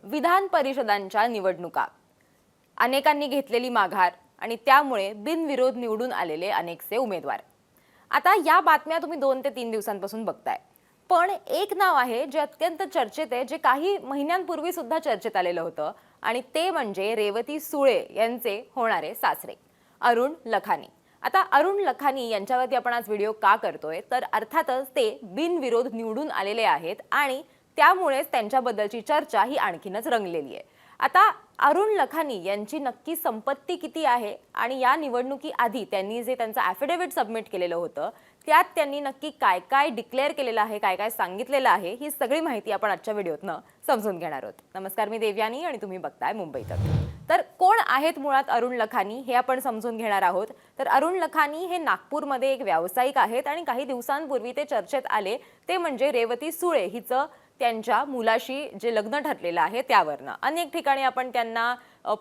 विधान परिषदांच्या निवडणुका, अनेकांनी घेतलेली माघार आणि त्यामुळे बिनविरोध निवडून आलेले अनेकसे उमेदवार. आता या बातम्या तुम्ही 2 ते 3 दिवसांपासून बघताय. पण एक नाव आहे जे अत्यंत चर्चेत आहे, जे काही महिन्यांपूर्वी सुद्धा चर्चेत आलेलं होतं, आणि ते म्हणजे रेवती सुळे यांचे होणारे सासरे अरुण लखानी. आता अरुण लखानी यांच्यावरती आपण आज व्हिडिओ का करतोय, तर अर्थातच ते बिनविरोध निवडून आलेले आहेत आणि त्यामुळेच त्यांच्याबद्दलची चर्चा ही आणखीनच रंगलेली आहे. आता अरुण लखानी यांची नक्की संपत्ती किती आहे आणि या निवडणुकी आधी त्यांनी जे त्यांचं ॲफिडेव्हिट सबमिट केलेलं होतं त्यात त्यांनी नक्की काय काय डिक्लेअर केलेलं आहे, काय काय सांगितलेलं आहे, ही सगळी माहिती आपण आजच्या व्हिडिओतनं समजून घेणार आहोत. नमस्कार, मी देवयानी आणि तुम्ही बघताय मुंबई तक. तर कोण आहेत मुळात अरुण लखानी हे आपण समजून घेणार आहोत. तर अरुण लखानी हे नागपूरमध्ये एक व्यावसायिक आहेत आणि काही दिवसांपूर्वी ते चर्चेत आले, ते म्हणजे रेवती सुळे हिचं त्यांच्या मुलाशी जे लग्न ठरलेलं आहे त्यावरनं. अनेक ठिकाणी आपण त्यांना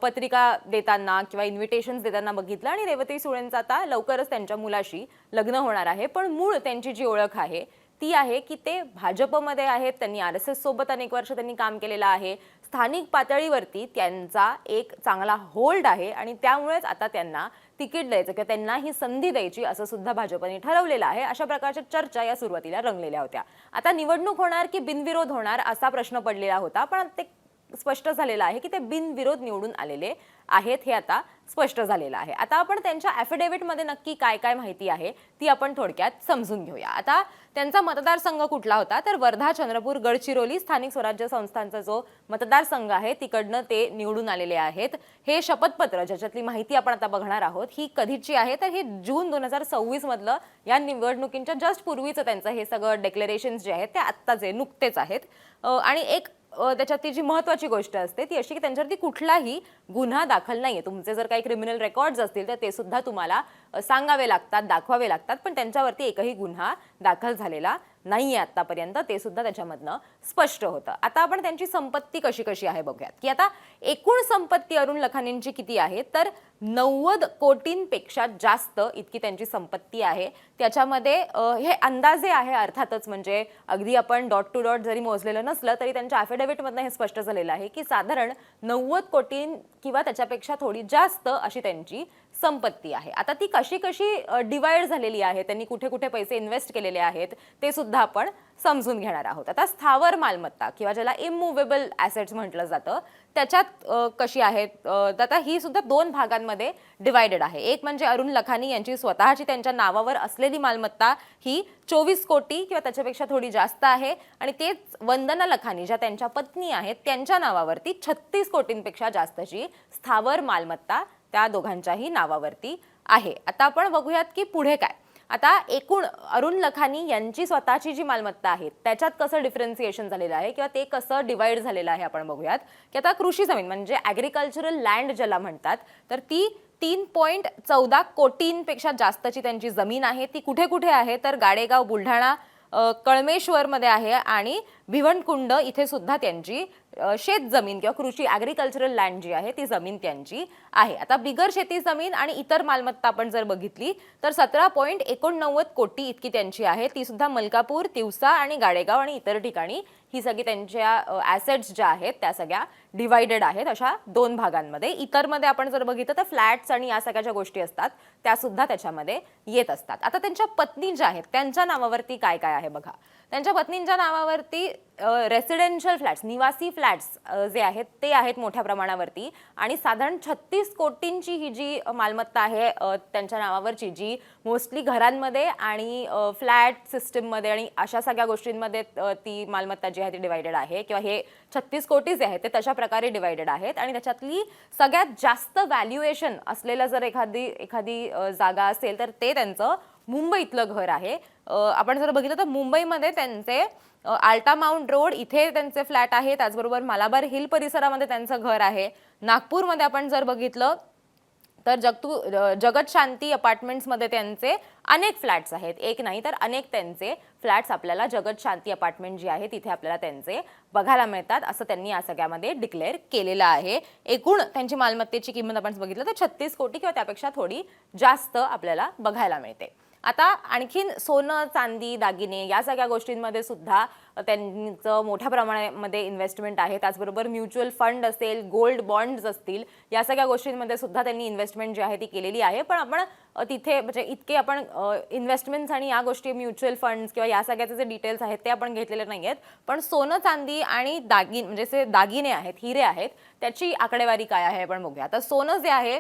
पत्रिका देताना किंवा इन्व्हिटेशन्स देताना बघितलं आणि रेवती सुळेंचं आता लवकरच त्यांच्या मुलाशी लग्न होणार आहे. पण मूळ त्यांची जी ओळख आहे ती आहे की ते भाजपमध्ये आहेत. त्यांनी RSS सोबत अनेक वर्ष त्यांनी काम केलेलं आहे. स्थानिक पातळीवरती त्यांचा एक चांगला होल्ड आहे आणि त्यामुळेच आता त्यांना तिकीट द्यायचं किंवा त्यांना ही संधी द्यायची असं सुद्धा भाजपने ठरवलेलं आहे. अशा प्रकारच्या चर्चा या सुरुवातीला रंगलेल्या होत्या. आता निवडणूक होणार की बिनविरोध होणार असा प्रश्न पडलेला होता, पण ते स्पष्ट झालेलं आहे की ते बिनविरोध निवडून आलेले आहेत, हे आता स्पष्ट झालेलं आहे. आता आपण त्यांच्या ॲफिडेव्हिटमध्ये नक्की काय काय माहिती आहे ती आपण थोडक्यात समजून घेऊया. आता त्यांचा मतदारसंघ कुठला होता, तर वर्धा, चंद्रपूर, गडचिरोली स्थानिक स्वराज्य संस्थांचा जो मतदारसंघ आहे तिकडनं ते निवडून आलेले आहेत. हे शपथपत्र ज्याच्यातली माहिती आपण आता बघणार आहोत ही कधीची आहे, तर हे जून 2024 मधलं या निवडणुकींच्या जस्ट पूर्वीचं त्यांचं हे सगळं डिक्लेरेशन्स जे आहेत ते आत्ताचे नुकतेच आहेत. आणि एक त्याच्यातली जी महत्त्वाची गोष्ट असते ती अशी की त्यांच्यावरती कुठलाही गुन्हा दाखल नाहीये. तुमचे जर काही क्रिमिनल रेकॉर्ड्स असतील तर ते सुद्धा तुम्हाला सांगावे लागतात, दाखवावे लागतात, पण त्यांच्यावरती एकही गुन्हा दाखल झालेला नाहीये आतापर्यंत, ते सुद्धा त्याच्यामधनं स्पष्ट होतं. आता आपण त्यांची संपत्ती कशी कशी आहे बघूयात. की आता एकूण संपत्ती अरुण लखानींची किती आहे, तर 90 कोटींपेक्षा जास्त इतकी त्यांची संपत्ती आहे. त्याच्यामध्ये हे अंदाजे आहे अर्थातच, म्हणजे अगदी आपण डॉट टू डॉट जरी मोजलेलं नसलं तरी त्यांच्या ॲफिडेव्हिटमधनं हे स्पष्ट झालेलं आहे की साधारण 90 कोटी किंवा त्याच्यापेक्षा थोडी जास्त अशी त्यांची संपत्ती आहे. आता ती कशी कशी डिवाइड झालेली आहे, त्यांनी कुठे कुठे पैसे इन्व्हेस्ट केलेले आहेत ते सुद्धा आपण समजून घेणार आहोत. आता स्थावर मालमत्ता किंवा ज्याला इममुव्हेबल ॲसेट्स म्हटलं जातं त्याच्यात कशी आहेत, आता ही सुद्धा 2 भागांमध्ये डिवायडेड आहे. एक म्हणजे अरुण लखानी यांची स्वतःची त्यांच्या नावावर असलेली मालमत्ता ही 24 कोटी किंवा त्याच्यापेक्षा थोडी जास्त आहे आणि तेच वंदना लखानी ज्या त्यांच्या पत्नी आहेत त्यांच्या नावावरती 36 कोटींपेक्षा जास्तची स्थावर मालमत्ता त्या दोघांच्याही नावावरती आहे. आता आपण बघूयात की पुढे काय. आता एकूण अरुण लखानी यांची स्वतःची जी मालमत्ता आहे त्याच्यात कसं डिफरन्सिएशन झालेलं आहे किंवा ते कसं डिवाइड झालेलं आहे आपण बघूयात. की आता कृषी जमीन म्हणजे ॲग्रिकल्चरल लँड ज्याला म्हणतात, तर ती 3.14 कोटींपेक्षा जास्तची त्यांची जमीन आहे. ती कुठे कुठे आहे, तर गाडेगाव, बुलढाणा, कळमेश्वरमध्ये आहे आणि भिवंडकुंड इथे सुद्धा त्यांची शेत जमीन किंवा कृषी ॲग्रिकल्चरल लँड जी आहे ती जमीन त्यांची आहे. आता बिगर शेती जमीन आणि इतर मालमत्ता आपण जर बघितली तर 17.89 कोटी इतकी त्यांची आहे. ती सुद्धा मलकापूर, तिवसा आणि गाडेगाव आणि इतर ठिकाणी ही सगळी त्यांच्या ॲसेट्स ज्या आहेत त्या सगळ्या डिवायडेड आहेत अशा 2 भागांमध्ये. इतरमध्ये आपण जर बघितलं तर फ्लॅट्स आणि या सगळ्या ज्या गोष्टी असतात त्या सुद्धा त्याच्यामध्ये येत असतात. आता त्यांच्या पत्नी ज्या आहेत त्यांच्या नावावरती काय काय आहे बघा. त्यांच्या पत्नींच्या नावावरती रेसिडेन्शियल फ्लॅट्स, निवासी फ्लॅट्स जे आहेत ते आहेत मोठ्या प्रमाणावरती आणि साधारण 36 कोटींची ही जी मालमत्ता आहे त्यांच्या नावावरची, जी मोस्टली घरांमध्ये आणि फ्लॅट सिस्टीममध्ये आणि अशा सगळ्या गोष्टींमध्ये ती मालमत्ता जी आहे ती डिवायडेड आहे किंवा हे 36 कोटी जे आहेत ते तशा प्रकारे डिवायडेड आहेत. आणि त्याच्यातली सगळ्यात जास्त व्हॅल्युएशन असलेलं जर एखादी जागा असेल तर ते त्यांचं मुंबईतलं घर आहे. आपण जर बघितलं तर मुंबईमध्ये त्यांचे आल्टा माउंट रोड इथे त्यांचे फ्लॅट आहे, त्याचबरोबर मलाबार हिल परिसरामध्ये त्यांचं घर आहे. नागपूरमध्ये आपण जर बघितलं तर जगत शांती अपार्टमेंट्समध्ये त्यांचे अनेक फ्लॅट्स आहेत. एक नाही तर अनेक त्यांचे फ्लॅट्स आपल्याला जगत शांती अपार्टमेंट जी आहे तिथे आपल्याला त्यांचे बघायला मिळतात, असं त्यांनी या सगळ्यामध्ये डिक्लेअर केलेलं आहे. एकूण त्यांची मालमत्तेची किंमत आपण बघितलं तर 36 कोटी किंवा त्यापेक्षा थोडी जास्त आपल्याला बघायला मिळते. आता आणखीन सोनं, चांदी, दागिने या सगळ्या गोष्टींमध्ये सुद्धा त्यांचं मोठ्या प्रमाणामध्ये इन्व्हेस्टमेंट आहे. त्याचबरोबर म्युच्युअल फंड असेल, गोल्ड बॉन्ड्स असतील, या सगळ्या गोष्टींमध्ये सुद्धा त्यांनी इन्व्हेस्टमेंट जी आहे ती केलेली आहे. पण आपण तिथे म्हणजे इतके आपण इन्व्हेस्टमेंट्स आणि या गोष्टी म्युच्युअल फंड्स किंवा या सगळ्याचे जे डिटेल्स आहेत ते आपण घेतलेले नाही आहेत. पण सोनं, चांदी आणि म्हणजे जे दागिने आहेत, हिरे आहेत, त्याची आकडेवारी काय आहे आपण बघूया. आता सोनं जे आहे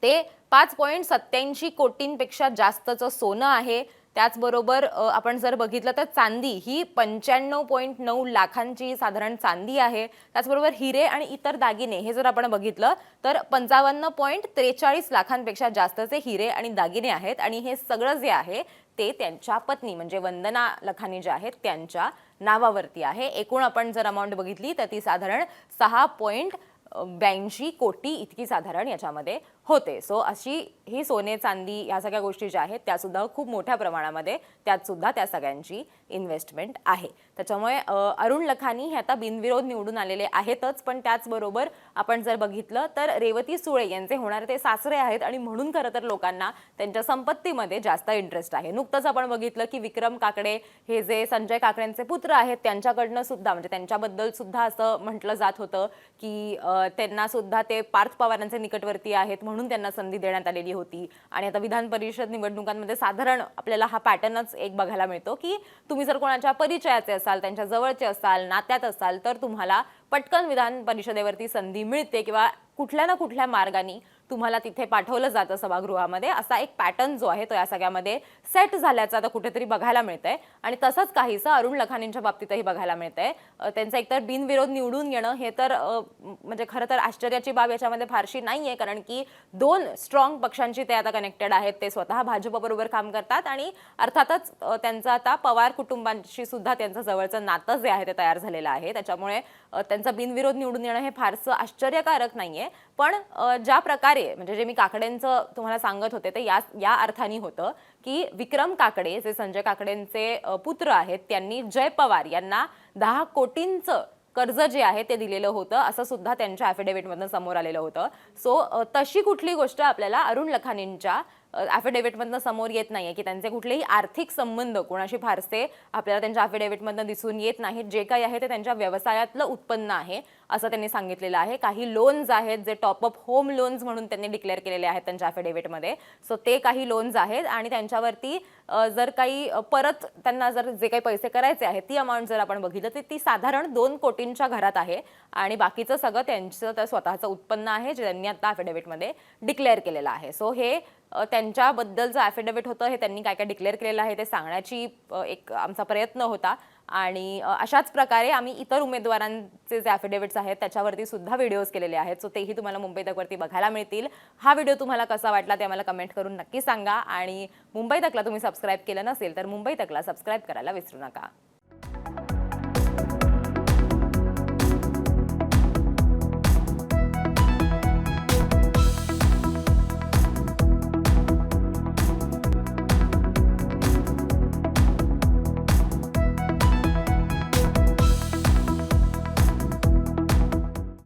ते 5.87 कोटींपेक्षा जास्तचं सोनं आहे. त्याचबरोबर आपण जर बघितलं तर चांदी ही 95.9 लाखांची साधारण चांदी आहे. त्याचबरोबर हिरे आणि इतर दागिने हे जर आपण बघितलं तर 55.43 लाखांपेक्षा जास्तचे हिरे आणि दागिने आहेत. आणि हे सगळं जे आहे ते त्यांच्या पत्नी म्हणजे वंदना लखानी जे आहेत त्यांच्या नावावरती आहे. एकूण आपण जर अमाऊंट बघितली तर ती साधारण 6.82 कोटी इतकी साधारण याच्यामध्ये होते. सो अशी ही सोने, चांदी या सगळ्या गोष्टी ज्या आहेत त्या सुद्धा खूप मोठ्या प्रमाणामध्ये त्यात सुद्धा त्या सगळ्यांची इन्व्हेस्टमेंट आहे. त्याच्यामुळे अरुण लखानी हे आता बिनविरोध निवडून आलेले आहेतच. पण त्याचबरोबर आपण जर बघितलं तर रेवती सुळे यांचे होणारे ते सासरे आहेत आणि म्हणून खरं तर लोकांना त्यांच्या संपत्तीमध्ये जास्त इंटरेस्ट आहे. नुकतंच आपण बघितलं की विक्रम काकडे हे जे संजय काकडेंचे पुत्र आहेत त्यांच्याकडनं सुद्धा म्हणजे त्यांच्याबद्दल सुद्धा असं म्हटलं जात होतं की त्यांना सुद्धा ते पार्थ पवारांचे निकटवर्ती आहेत म्हणून त्यांना संधी देण्यात आलेली होती. आणि आता विधान परिषद निवडणुकांमध्ये साधारण आपल्याला हा पॅटर्नच एक बघायला मिळतो की तुम्ही जर कोणाच्या परिचयाचे असाल, त्यांच्या जवळचे असाल, नात्यात असाल तर तुम्हाला पटकन विधान परिषदेवरती संधी मिळते किंवा कुठल्या ना कुठल्या मार्गाने तुम्हाला तिथे पाठवलं जातं सभागृहामध्ये. असा एक पॅटर्न जो आहे तो या सगळ्यामध्ये सेट झाल्याचा आता कुठेतरी बघायला मिळतंय. आणि तसंच काहीसं अरुण लखानींच्या बाबतीतही बघायला मिळतंय. त्यांचं एकतर बिनविरोध निवडून येणं हे तर म्हणजे खरं तर आश्चर्याची बाब याच्यामध्ये फारशी नाहीये, कारण की दोन स्ट्रॉंग पक्षांची ते आता कनेक्टेड आहेत. ते स्वतः भाजपबरोबर काम करतात आणि अर्थातच त्यांचं आता पवार कुटुंबांशी सुद्धा त्यांचं जवळचं नातं जे आहे ते तयार झालेलं आहे. त्याच्यामुळे त्यांचं बिनविरोध निवडून येणं हे फारसं आश्चर्यकारक नाहीये. पण ज्या प्रकारे म्हणजे जे मी काकडेंचं तुम्हाला सांगत होते ते या अर्थाने होतं की विक्रम काकडे जे संजय काकडेंचे पुत्र आहेत त्यांनी जय पवार यांना 10 कोटींचं कर्ज जे आहे ते दिलेलं होतं असं सुद्धा त्यांच्या ॲफिडेव्हिटमधून समोर आलेलं होतं. सो तशी कुठली गोष्ट आपल्याला अरुण लखानींच्या ॲफिडेव्हिटमधनं समोर येत नाहीये की त्यांचे कुठलेही आर्थिक संबंध कोणाशी फारसे आपल्याला त्यांच्या ॲफिडेव्हिटमधनं दिसून येत नाहीत. जे काही आहे ते त्यांच्या व्यवसायातलं उत्पन्न आहे असं त्यांनी सांगितलेलं आहे. काही लोन्स आहेत जे टॉपअप होम लोन्स म्हणून त्यांनी डिक्लेअर केलेले आहेत त्यांच्या ॲफिडेव्हिटमध्ये. सो ते काही लोन्स आहेत आणि त्यांच्यावरती जर काही परत त्यांना जर जे काही पैसे करायचे आहेत ती अमाऊंट जर आपण बघितलं तर ती साधारण 2 कोटींच्या घरात आहे. आणि बाकीचं सगळं त्यांचं तर स्वतःचं उत्पन्न आहे जे त्यांनी आता ॲफिडेव्हिटमध्ये डिक्लेअर केलेलं आहे. सो हे त्यांच्याबद्दलचं ॲफिडेव्हिट होतं हे त्यांनी काय काय डिक्लेअर केलेलं आहे ते सांगण्याची एक आमचा प्रयत्न होता. आणि अशाच प्रकारे आम्ही इतर उमेदवारांचे जे ॲफिडेव्हिट्स आहेत त्याच्यावरती सुद्धा व्हिडिओज केलेले आहेत. सो तेही तुम्हाला मुंबई तकवरती बघायला मिळतील. हा व्हिडिओ तुम्हाला कसा वाटला ते आम्हाला कमेंट करून नक्की सांगा. आणि मुंबई तकला तुम्ही सबस्क्राईब केलं नसेल तर मुंबई तकला सबस्क्राईब करायला विसरू नका.